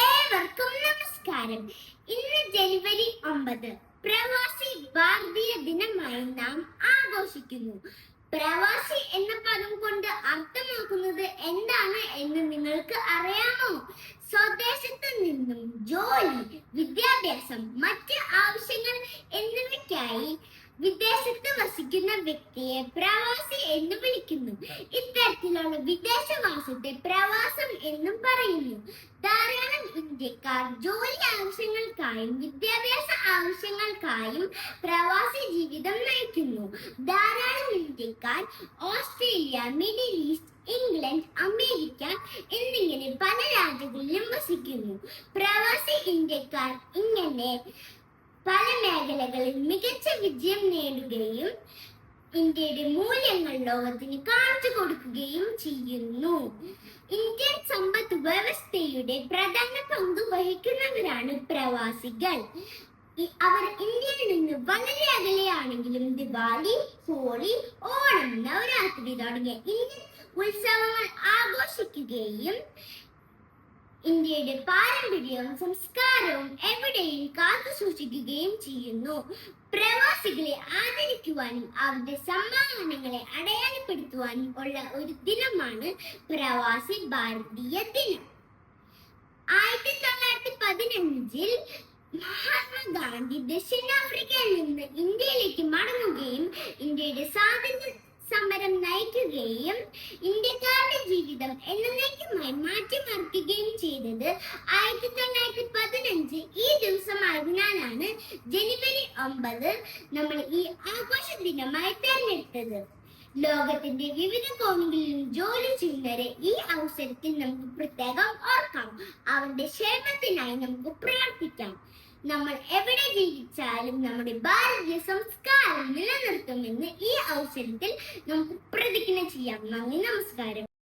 ഏവർക്കും നമസ്കാരം. ഇന്ന് ജനുവരി 9 പ്രവാസി ഭാരതീയ ദിനമായി നാം ആഘോഷിക്കുന്നു. പ്രവാസി എന്ന പദം കൊണ്ട് അർത്ഥമാക്കുന്നത് എന്താണ് എന്ന് നിങ്ങൾക്ക് അറിയാമോ? സ്വദേശത്ത് നിന്നും ജോലി, വിദ്യാഭ്യാസം, മറ്റ് ആവശ്യങ്ങൾ എന്നിവയ്ക്കായി വിദേശത്ത് വസിക്കുന്ന വ്യക്തിയെ പ്രവാസി എന്ന് വിളിക്കുന്നു. ഇത്തരത്തിലുള്ള വിദേശവാസത്തെ പ്രവാസം എന്നും പറയുന്നു. ധാരാളം ഇന്ത്യക്കാർ ജോലി ആവശ്യങ്ങൾക്കായും വിദ്യാഭ്യാസ ആവശ്യങ്ങൾക്കായും പ്രവാസി ജീവിതം നയിക്കുന്നു. ധാരാളം ഇന്ത്യക്കാർ Australia, middle east, England, America എന്നിങ്ങനെ പല രാജ്യങ്ങളിലും വസിക്കുന്നു. പ്രവാസി ഇന്ത്യക്കാർ ഇങ്ങനെ പല മേഖലകളിൽ മികച്ച വിജയം നേടുകയും ഇന്ത്യയുടെ മൂല്യങ്ങൾ ലോകത്തിന് കാണിച്ചു കൊടുക്കുകയും ചെയ്യുന്നു. ഇന്ത്യൻ സമ്പദ് വ്യവസ്ഥയുടെ പ്രധാന പങ്ക് വഹിക്കുന്നവരാണ് പ്രവാസികൾ. അവർ ഇന്ത്യയിൽ നിന്ന് വളരെ അകലെയാണെങ്കിലും ദിവാലി, ഹോളി, ഓണം, നവരാത്രി തുടങ്ങിയ ഇന്ത്യൻ ഉത്സവങ്ങൾ ആഘോഷിക്കുകയും ഇന്ത്യയുടെ പാരമ്പര്യവും സംസ്കാരവും എവിടെയും കാത്തു സൂക്ഷിക്കുകയും ചെയ്യുന്നു. പ്രവാസികളെ ആദരിക്കുവാനും അവരുടെ സംഭാവനകളെ അടയാളപ്പെടുത്തുവാനും ഉള്ള ഒരു ദിനമാണ് പ്രവാസി ഭാരതീയ ദിനം. 1915 മഹാത്മാഗാന്ധി ദക്ഷിണാഫ്രിക്കയിൽ നിന്ന് ഇന്ത്യയിലേക്ക് മടങ്ങുകയും ഇന്ത്യയുടെ സ്വാതന്ത്ര്യ സമരം നയിക്കുകയും ഇന്ത്യക്കാരുടെ ജീവിതം എന്നേക്കുമായി മാറ്റിമറിക്കുകയും ചെയ്തത് 1915 ഈ ദിവസമായതിനാലാണ് ജനുവരി 9 നമ്മൾ ഈ ആഘോഷ ദിനമായി തിരഞ്ഞെടുത്തത്. ലോകത്തിന്റെ വിവിധ കോണുകളിലും ജോലി ചെയ്യുന്നവരെ ഈ അവസരത്തിൽ നമുക്ക് പ്രത്യേകം ഓർക്കാം. അവരുടെ ക്ഷേമത്തിനായി നമുക്ക് പ്രാർത്ഥിക്കാം. നമ്മൾ എവിടെ ജീവിച്ചാലും നമ്മുടെ ഭാരതീയ സംസ്കാരം നിലനിർത്തുമെന്ന് ഈ അവസരത്തിൽ നമുക്ക് പ്രതിജ്ഞ ചെയ്യാം. നന്ദി, നമസ്കാരം.